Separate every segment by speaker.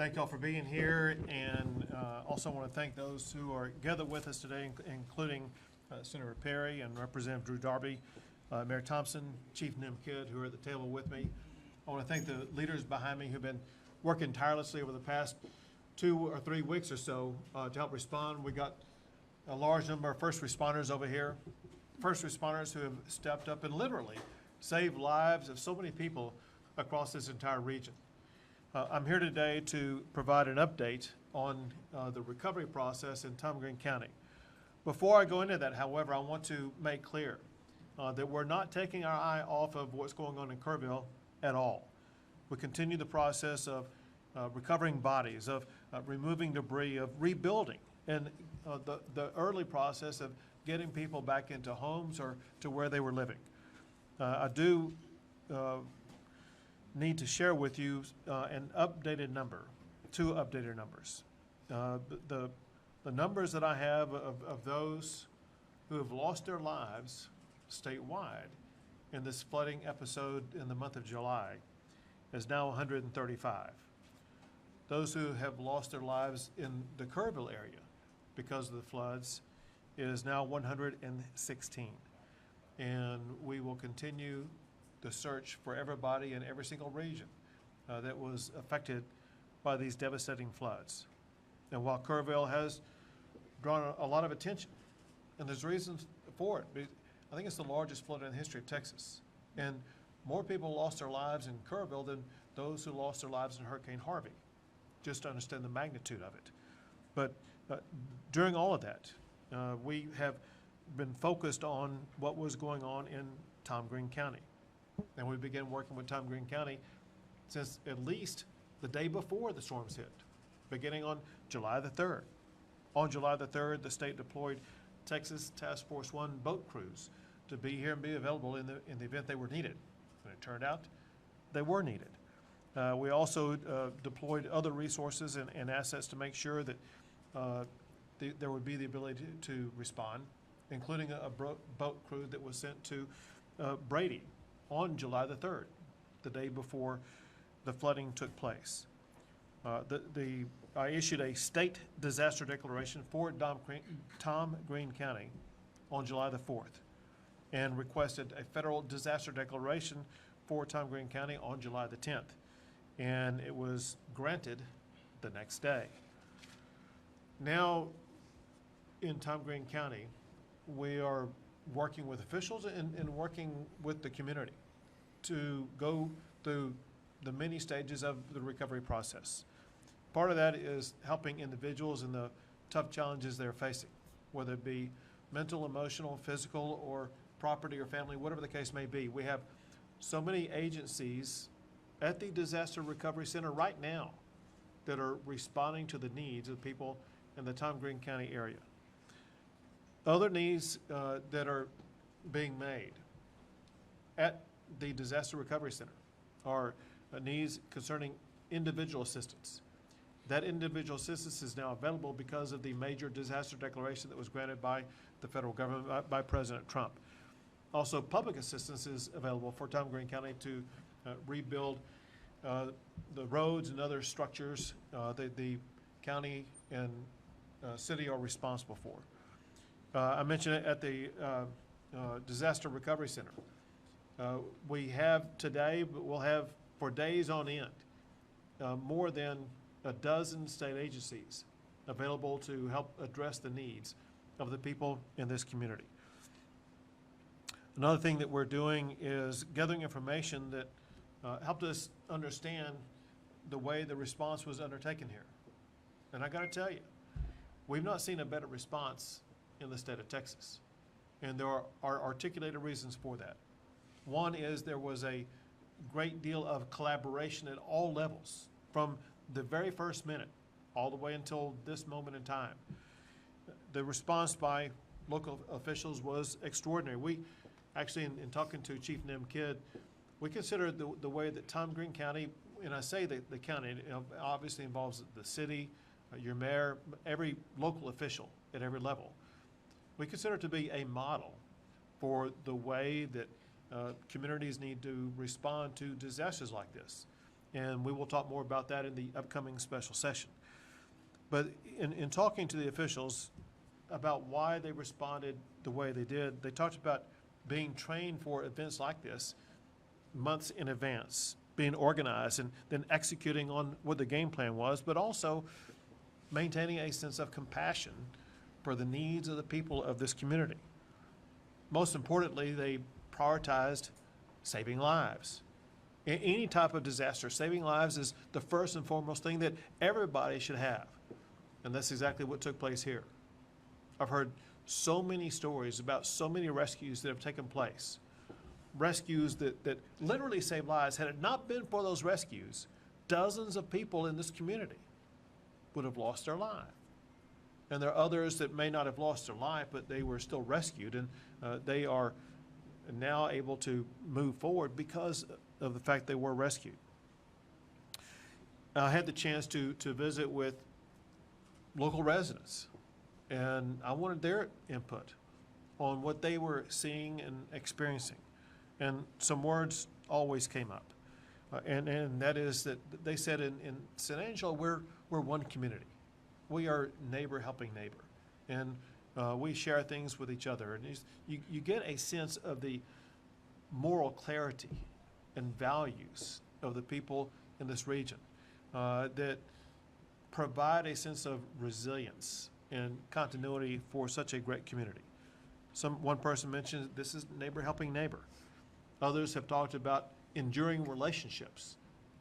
Speaker 1: Thank y'all for being here, and also want to thank those who are gathered with us today, including Senator Perry and Representative Drew Darby, Mayor Thompson, Chief Nim Kidd, who are at the table with me. I want to thank the leaders behind me who've been working tirelessly over the past 2 or 3 weeks or so to help respond. We got a large number of first responders over here, first responders who have stepped up and literally saved lives of so many people across this entire region. I'm here today to provide an update on the recovery process in Tom Green County. Before I go into that, however, I want to make clear that we're not taking our eye off of what's going on in Kerrville at all. We continue the process of recovering bodies, of removing debris, of rebuilding, and the early process of getting people back into homes or to where they were living. I do need to share with you an updated number, 2 updated numbers. The numbers that I have of those who have lost their lives statewide in this flooding episode in the month of July is now 135. Those who have lost their lives in the Kerrville area because of the floods is now 116. And we will continue the search for everybody in every single region that was affected by these devastating floods. And while Kerrville has drawn a lot of attention, and there's reasons for it, I think it's the largest flood in the history of Texas. And more people lost their lives in Kerrville than those who lost their lives in Hurricane Harvey, just to understand the magnitude of it. But during all of that, we have been focused on what was going on in Tom Green County. And we began working with Tom Green County since at least the day before the storms hit, beginning on July the 3rd. On July the 3rd, the state deployed Texas Task Force 1 boat crews to be here and be available in the event they were needed. And it turned out they were needed. We also deployed other resources and assets to make sure that there would be the ability to respond, including a boat crew that was sent to Brady on July the 3rd, the day before the flooding took place. I issued a state disaster declaration for Tom Green County on July the 4th and requested a federal disaster declaration for Tom Green County on July the 10th. And it was granted the next day. Now, in Tom Green County, we are working with officials and working with the community to go through the many stages of the recovery process. Part of that is helping individuals in the tough challenges they're facing, whether it be mental, emotional, physical, or property or family, whatever the case may be. We have so many agencies at the Disaster Recovery Center right now that are responding to the needs of people in the Tom Green County area. Other needs that are being made at the Disaster Recovery Center are needs concerning individual assistance. That individual assistance is now available because of the major disaster declaration that was granted by the federal government, by President Trump. Also, public assistance is available for Tom Green County to rebuild the roads and other structures that the county and city are responsible for. I mentioned it at the Disaster Recovery Center. We have today, but we'll have for days on end, more than a dozen state agencies available to help address the needs of the people in this community. Another thing that we're doing is gathering information that helped us understand the way the response was undertaken here. And I gotta tell you, we've not seen a better response in the state of Texas. And there are articulated reasons for that. One is there was a great deal of collaboration at all levels, from the very first minute all the way until this moment in time. The response by local officials was extraordinary. We actually, in talking to Chief Nim Kidd, we consider the way that Tom Green County, and I say the county, it obviously involves the city, your mayor, every local official at every level. We consider it to be a model for the way that communities need to respond to disasters like this. And we will talk more about that in the upcoming special session. But in talking to the officials about why they responded the way they did, they talked about being trained for events like this months in advance, being organized and then executing on what the game plan was, but also maintaining a sense of compassion for the needs of the people of this community. Most importantly, they prioritized saving lives. In any type of disaster, saving lives is the first and foremost thing that everybody should have. And that's exactly what took place here. I've heard so many stories about so many rescues that have taken place. Rescues that literally saved lives. Had it not been for those rescues, dozens of people in this community would have lost their life. And there are others that may not have lost their life, but they were still rescued, and they are now able to move forward because of the fact they were rescued. I had the chance to visit with local residents, and I wanted their input on what they were seeing and experiencing. And some words always came up, and that is that they said in San Angelo, we're one community. We are neighbor helping neighbor, and we share things with each other. And you get a sense of the moral clarity and values of the people in this region that provide a sense of resilience and continuity for such a great community. One person mentioned this is neighbor helping neighbor. Others have talked about enduring relationships,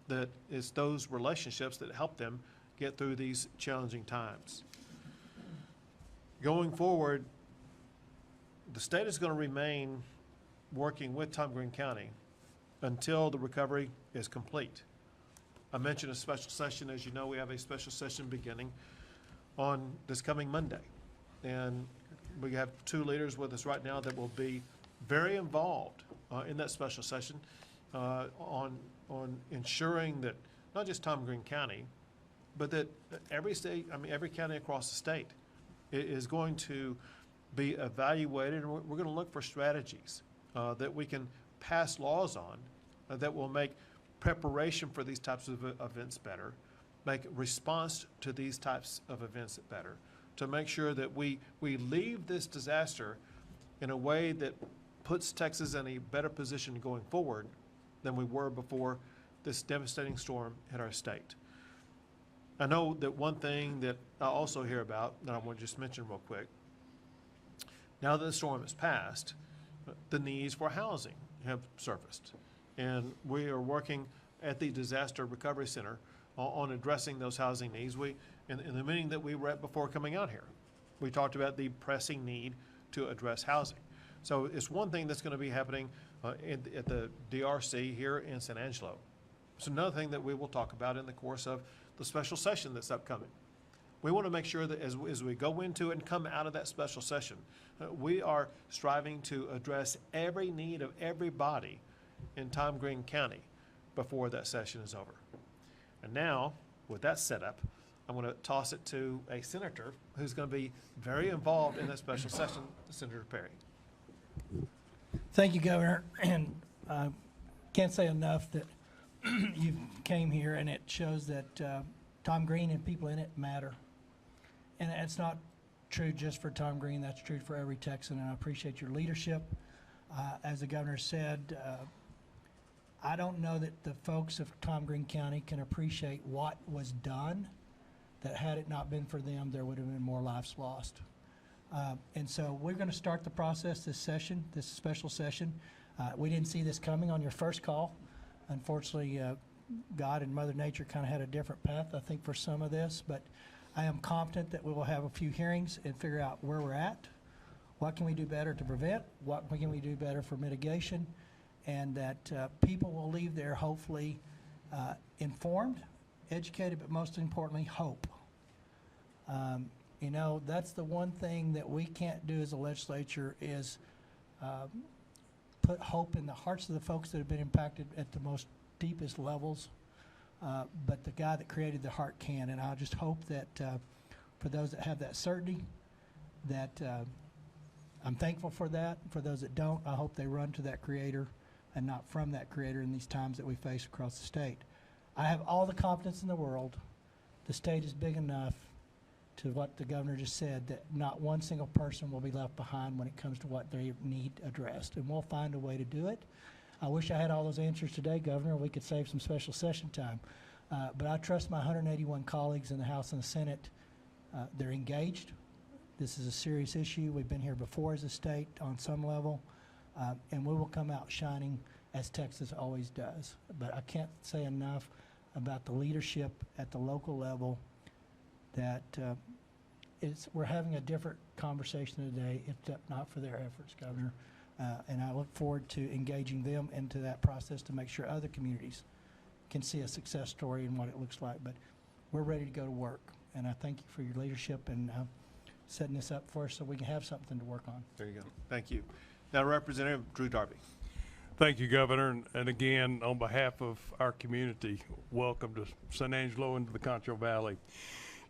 Speaker 1: that it's those relationships that help them get through these challenging times. Going forward, the state is going to remain working with Tom Green County until the recovery is complete. I mentioned a special session. As you know, we have a special session beginning on this coming Monday. And we have two leaders with us right now that will be very involved in that special session on ensuring that not just Tom Green County, but that every county across the state is going to be evaluated, and we're going to look for strategies that we can pass laws on that will make preparation for these types of events better, make response to these types of events better, to make sure that we leave this disaster in a way that puts Texas in a better position going forward than we were before this devastating storm hit our state. I know that one thing that I also hear about that I want to just mention real quick, now that the storm has passed, the needs for housing have surfaced. And we are working at the Disaster Recovery Center on addressing those housing needs. In the meeting that we were at before coming out here, we talked about the pressing need to address housing. So it's one thing that's going to be happening at the DRC here in San Angelo. It's another thing that we will talk about in the course of the special session that's upcoming. We want to make sure that as we go into and come out of that special session, we are striving to address every need of everybody in Tom Green County before that session is over. And now, with that set up, I'm going to toss it to a senator who's going to be very involved in that special session, Senator Perry.
Speaker 2: Thank you, Governor. And can't say enough that you came here, and it shows that Tom Green and people in it matter. And it's not true just for Tom Green, that's true for every Texan, and I appreciate your leadership. As the governor said, I don't know that the folks of Tom Green County can appreciate what was done, that had it not been for them, there would have been more lives lost. And so we're going to start the process this session, this special session. We didn't see this coming on your first call. Unfortunately, God and Mother Nature kind of had a different path, I think, for some of this. But I am confident that we will have a few hearings and figure out where we're at, what can we do better to prevent, what can we do better for mitigation, and that people will leave there hopefully informed, educated, but most importantly, hope. You know, that's the one thing that we can't do as a legislature is put hope in the hearts of the folks that have been impacted at the most deepest levels. But the guy that created the heart can, and I just hope that for those that have that certainty, that I'm thankful for that. For those that don't, I hope they run to that creator and not from that creator in these times that we face across the state. I have all the confidence in the world. The state is big enough to what the governor just said, that not one single person will be left behind when it comes to what they need addressed. And we'll find a way to do it. I wish I had all those answers today, Governor. We could save some special session time. But I trust my 181 colleagues in the House and the Senate. They're engaged. This is a serious issue. We've been here before as a state on some level. And we will come out shining as Texas always does. But I can't say enough about the leadership at the local level that we're having a different conversation today, if not for their efforts, Governor. And I look forward to engaging them into that process to make sure other communities can see a success story and what it looks like. But we're ready to go to work. And I thank you for your leadership and setting this up for us so we can have something to work on.
Speaker 1: There you go. Thank you. Now, Representative Drew Darby.
Speaker 3: Thank you, Governor. And again, on behalf of our community, welcome to San Angelo and to the Concho Valley.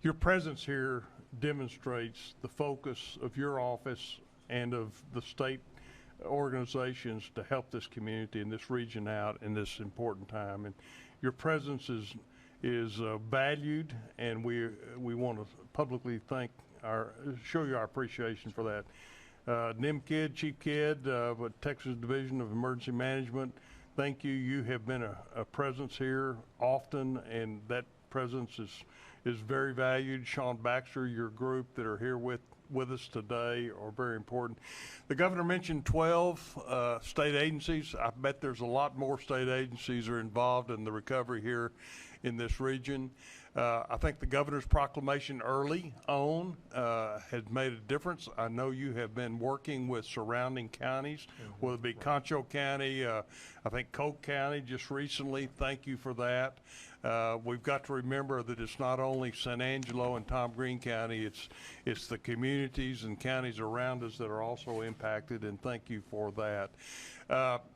Speaker 3: Your presence here demonstrates the focus of your office and of the state organizations to help this community and this region out in this important time. And your presence is valued, and we want to publicly show you our appreciation for that. NIM Chief Kidd, with Texas Division of Emergency Management, thank you. You have been a presence here often, and that presence is very valued. Sean Baxter, your group that are here with us today are very important. The governor mentioned 12 state agencies. I bet there's a lot more state agencies are involved in the recovery here in this region. I think the governor's proclamation early on has made a difference. I know you have been working with surrounding counties, whether it be Concho County, I think Coke County just recently. Thank you for that. We've got to remember that it's not only San Angelo and Tom Green County, it's the communities and counties around us that are also impacted, and thank you for that.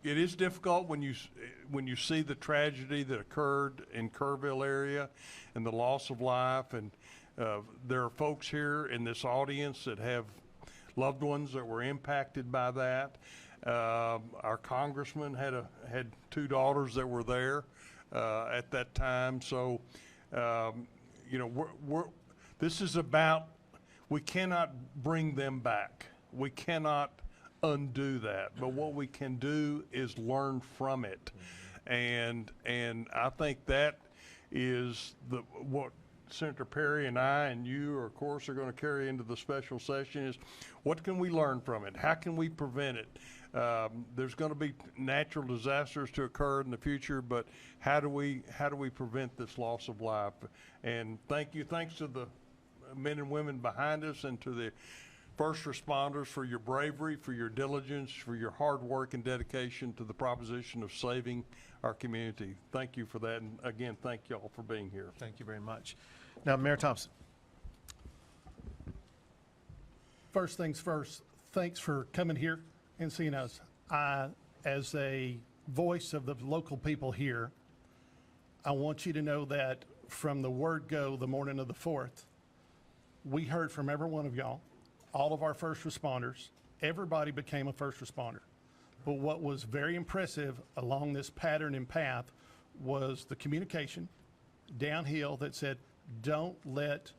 Speaker 3: It is difficult when you see the tragedy that occurred in Kerrville area and the loss of life, and there are folks here in this audience that have loved ones that were impacted by that. Our congressman had two daughters that were there at that time. So, you know, this is about, we cannot bring them back. We cannot undo that, but what we can do is learn from it. And I think that is what Senator Perry and I and you, of course, are going to carry into the special session is what can we learn from it? How can we prevent it? There's going to be natural disasters to occur in the future, but how do we prevent this loss of life? And thanks to the men and women behind us and to the first responders for your bravery, for your diligence, for your hard work and dedication to the proposition of saving our community. Thank you for that, and again, thank you all for being here.
Speaker 1: Thank you very much. Now, Mayor Thompson.
Speaker 4: First things first, thanks for coming here and seeing us. As a voice of the local people here, I want you to know that from the word go the morning of the 4th, we heard from every one of y'all, all of our first responders. Everybody became a first responder. But what was very impressive along this pattern and path was the communication downhill that said, don't let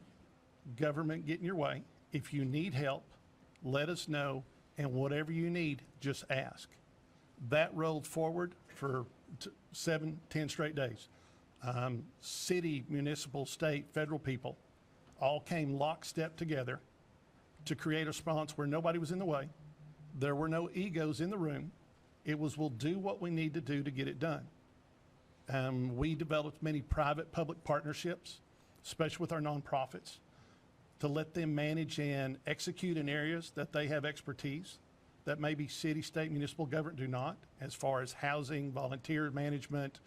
Speaker 4: government get in your way. If you need help, let us know, and whatever you need, just ask. That rolled forward for 7, 10 straight days. City, municipal, state, federal people all came lockstep together to create a response where nobody was in the way. There were no egos in the room. It was, we'll do what we need to do to get it done. We developed many private-public partnerships, especially with our nonprofits, to let them manage and execute in areas that they have expertise that maybe city, state, municipal government do not, as far as housing, volunteer management,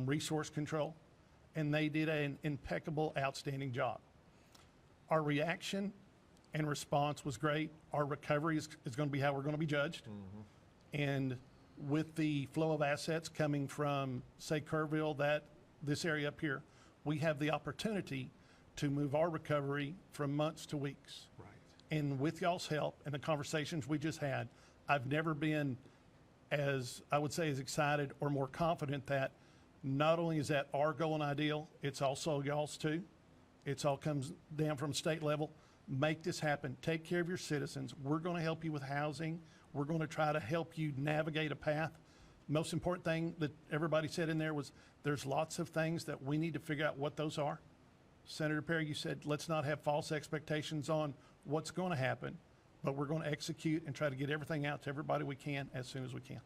Speaker 4: resource control. And they did an impeccable, outstanding job. Our reaction and response was great. Our recovery is going to be how we're going to be judged. And with the flow of assets coming from, say, Kerrville, this area up here, we have the opportunity to move our recovery from months to weeks.
Speaker 1: Right.
Speaker 4: And with y'all's help and the conversations we just had, I've never been as, I would say, as excited or more confident that Not only is that our goal and ideal, it's also y'all's too. It's all comes down from state level. Make this happen. Take care of your citizens. We're going to help you with housing. We're going to try to help you navigate a path. Most important thing that everybody said in there was there's lots of things that we need to figure out what those are. Senator Perry, you said let's not have false expectations on what's going to happen, but we're going to execute and try to get everything out to everybody we can as soon as we can.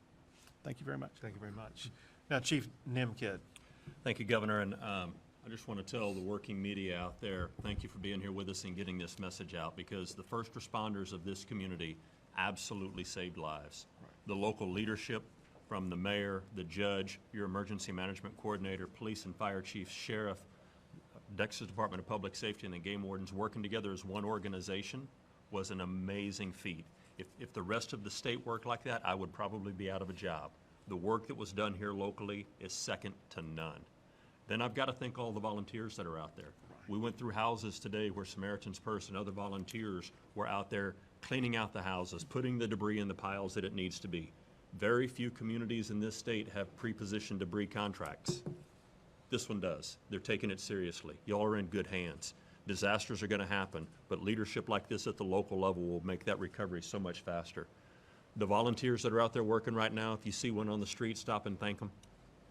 Speaker 4: Thank you very much.
Speaker 1: Thank you very much. Now, Chief Nimkid.
Speaker 5: Thank you, Governor, and I just want to tell the working media out there, thank you for being here with us and getting this message out, because the first responders of this community absolutely saved lives. The local leadership, from the mayor, the judge, your emergency management coordinator, police and fire chiefs, sheriff, Texas Department of Public Safety, and the game wardens working together as one organization was an amazing feat. If the rest of the state worked like that, I would probably be out of a job. The work that was done here locally is second to none. Then I've got to thank all the volunteers that are out there. We went through houses today where Samaritan's Purse and other volunteers were out there cleaning out the houses, putting the debris in the piles that it needs to be. Very few communities in this state have pre-positioned debris contracts. This one does. They're taking it seriously. Y'all are in good hands. Disasters are going to happen, but leadership like this at the local level will make that recovery so much faster. The volunteers that are out there working right now, if you see one on the street, stop and thank them.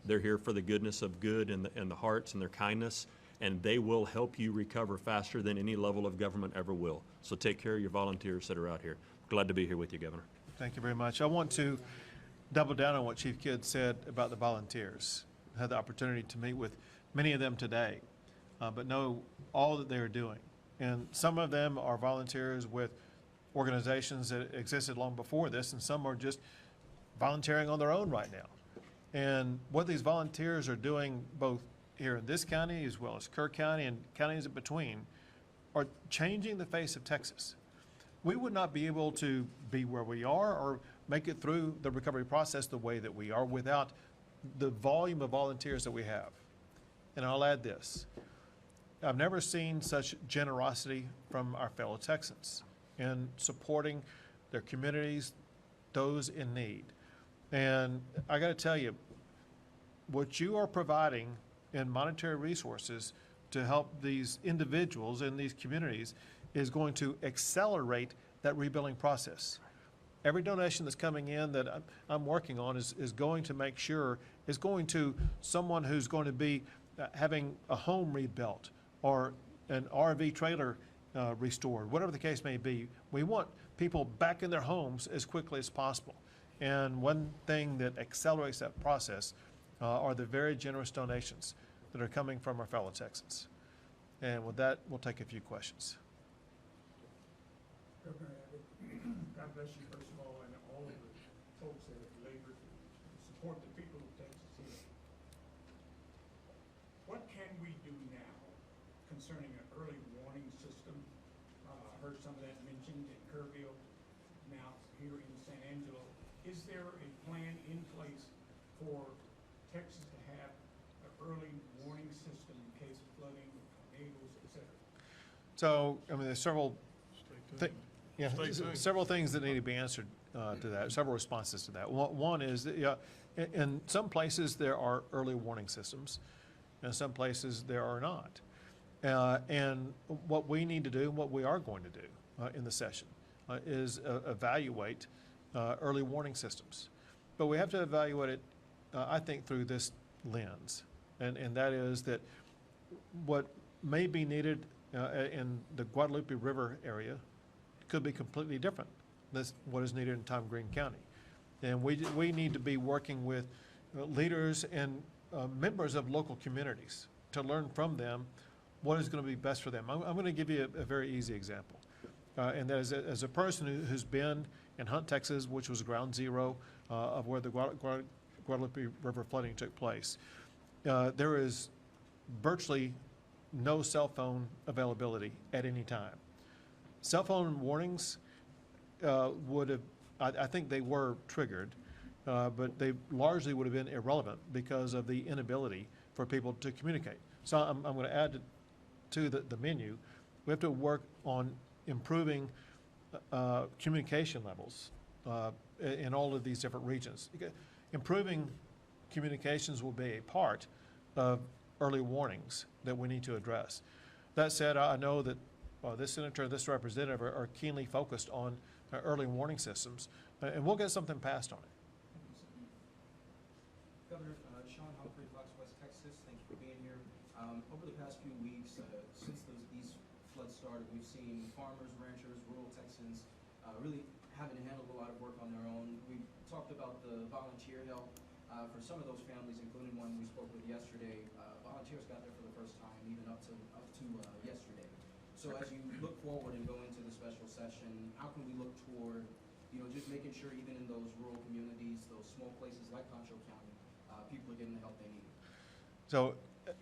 Speaker 5: They're here for the goodness of good and the hearts and their kindness, and they will help you recover faster than any level of government ever will. So take care of your volunteers that are out here. Glad to be here with you, Governor.
Speaker 1: Thank you very much. I want to double down on what Chief Kidd said about the volunteers. I had the opportunity to meet with many of them today, but know all that they are doing. And some of them are volunteers with organizations that existed long before this, and some are just volunteering on their own right now. And what these volunteers are doing, both here in this county as well as Kerr County and counties in between, are changing the face of Texas. We would not be able to be where we are or make it through the recovery process the way that we are without the volume of volunteers that we have. And I'll add this. I've never seen such generosity from our fellow Texans in supporting their communities, those in need. And I got to tell you, what you are providing in monetary resources to help these individuals in these communities is going to accelerate that rebuilding process. Every donation that's coming in that I'm working on is going to make sure is going to someone who's going to be having a home rebuilt or an RV trailer restored, whatever the case may be. We want people back in their homes as quickly as possible. And one thing that accelerates that process are the very generous donations that are coming from our fellow Texans. And with that, we'll take a few questions.
Speaker 6: Governor Abbott, God bless you first of all, and all of the folks that have labored to support the people of Texas here. What can we do now concerning an early warning system? I heard some of that mentioned in Kerrville, now here in San Angelo. Is there a plan in place for Texas to have an early warning system in case of flooding, tornadoes, et cetera?
Speaker 1: So, I mean, there's several things that need to be answered to that, several responses to that. One is that, in some places there are early warning systems, in some places there are not. And what we need to do, and what we are going to do in the session, is evaluate early warning systems. But we have to evaluate it, I think, through this lens. And that is that what may be needed in the Guadalupe River area could be completely different than what is needed in Tom Green County. And we need to be working with leaders and members of local communities to learn from them what is going to be best for them. I'm going to give you a very easy example. And that is, as a person who's been in Hunt, Texas, which was ground zero of where the Guadalupe River flooding took place, there is virtually no cell phone availability at any time. Cell phone warnings would have, I think they were triggered, but they largely would have been irrelevant because of the inability for people to communicate. So I'm going to add to the menu. We have to work on improving communication levels in all of these different regions. Improving communications will be a part of early warnings that we need to address. That said, I know that this senator and this representative are keenly focused on early warning systems, and we'll get something passed on it.
Speaker 7: Governor, Sean Humphrey, Fox West, Texas, thank you for being here. Over the past few weeks, since these floods started, we've seen farmers, ranchers, rural Texans really having to handle a lot of work on their own. We talked about the volunteer help for some of those families, including one we spoke with yesterday. Volunteers got there for the first time, even up to yesterday. So as you look forward and go into the special session, how can we look toward, just making sure even in those rural communities, those small places like Concho County, people are getting the help they need?
Speaker 1: So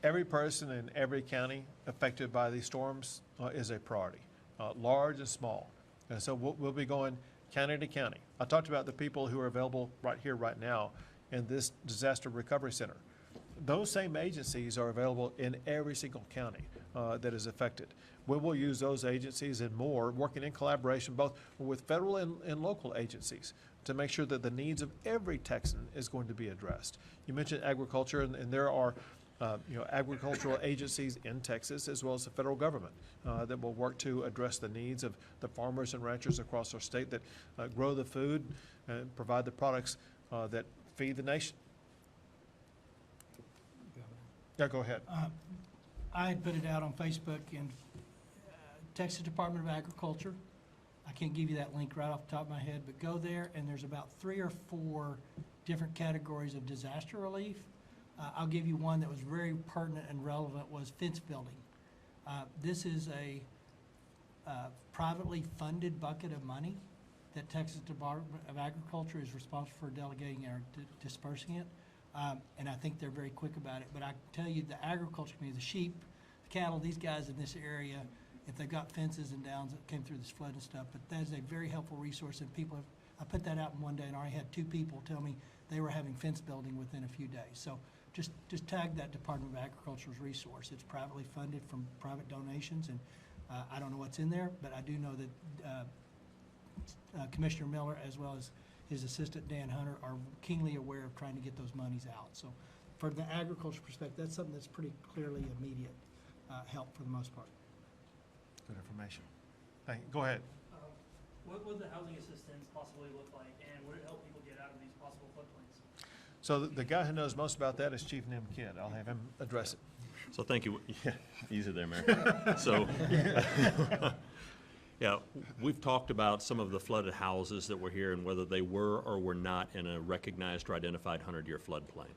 Speaker 1: every person in every county affected by these storms is a priority, large and small. And so we'll be going county to county. I talked about the people who are available right here, right now in this disaster recovery center. Those same agencies are available in every single county that is affected. We will use those agencies and more, working in collaboration both with federal and local agencies to make sure that the needs of every Texan is going to be addressed. You mentioned agriculture, and there are agricultural agencies in Texas as well as the federal government that will work to address the needs of the farmers and ranchers across our state that grow the food and provide the products that feed the nation. Yeah, go ahead.
Speaker 2: I had put it out on Facebook, and Texas Department of Agriculture, I can't give you that link right off the top of my head, but go there, and there's about 3 or 4 different categories of disaster relief. I'll give you one that was very pertinent and relevant, was fence building. This is a privately funded bucket of money that Texas Department of Agriculture is responsible for delegating or dispersing it. And I think they're very quick about it. But I can tell you, the agriculture community, the sheep, the cattle, these guys in this area, if they've got fences and downs that came through this flood and stuff, but that is a very helpful resource. And people have, I put that out in one day, and I already had 2 people tell me they were having fence building within a few days. So just tag that Department of Agriculture's resource. It's privately funded from private donations, and I don't know what's in there, but I do know that Commissioner Miller, as well as his assistant Dan Hunter, are keenly aware of trying to get those monies out. So for the agriculture perspective, that's something that's pretty clearly immediate help for the most part.
Speaker 1: Good information. Thank you. Go ahead.
Speaker 8: What would the housing assistance possibly look like, and would it help people get out of these possible floodplains?
Speaker 1: So the guy who knows most about that is Chief Nim Kidd. I'll have him address it.
Speaker 5: So thank you. Yeah, easy there, Mayor. So, yeah, we've talked about some of the flooded houses that were here and whether they were or were not in a recognized or identified 100-year floodplain.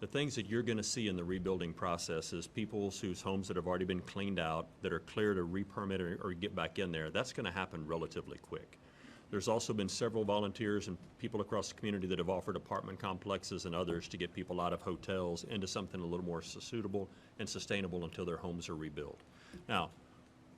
Speaker 5: The things that you're going to see in the rebuilding process is people whose homes that have already been cleaned out, that are clear to re-permit or get back in there. That's going to happen relatively quick. There's also been several volunteers and people across the community that have offered apartment complexes and others to get people out of hotels into something a little more suitable and sustainable until their homes are rebuilt. Now,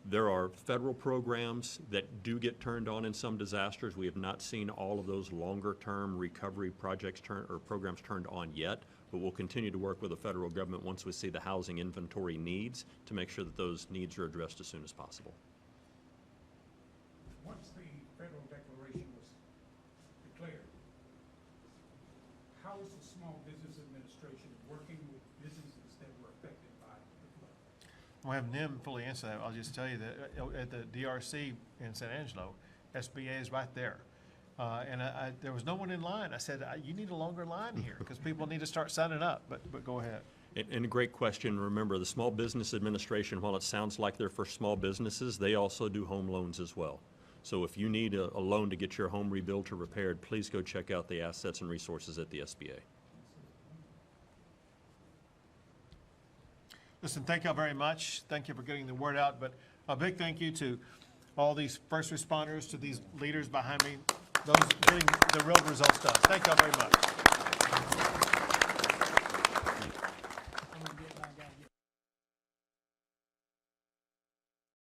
Speaker 5: there are federal programs that do get turned on in some disasters. We have not seen all of those longer-term recovery projects programs turned on yet, but we'll continue to work with the federal government once we see the housing inventory needs to make sure that those needs are addressed as soon as possible.
Speaker 6: Once the federal declaration was declared, how is the Small Business Administration working with businesses that were affected by the flood?
Speaker 1: We'll have Nim fully answer that. I'll just tell you that at the DRC in San Angelo, SBA is right there. And there was no one in line. I said, you need a longer line here because people need to start signing up, but go ahead.
Speaker 5: And a great question. Remember, the Small Business Administration, while it sounds like they're for small businesses, they also do home loans as well. So if you need a loan to get your home rebuilt or repaired, please go check out the assets and resources at the SBA.
Speaker 1: Listen, thank y'all very much. Thank you for getting the word out, but a big thank you to all these first responders, to these leaders behind me, those getting the real results done. Thank y'all very much.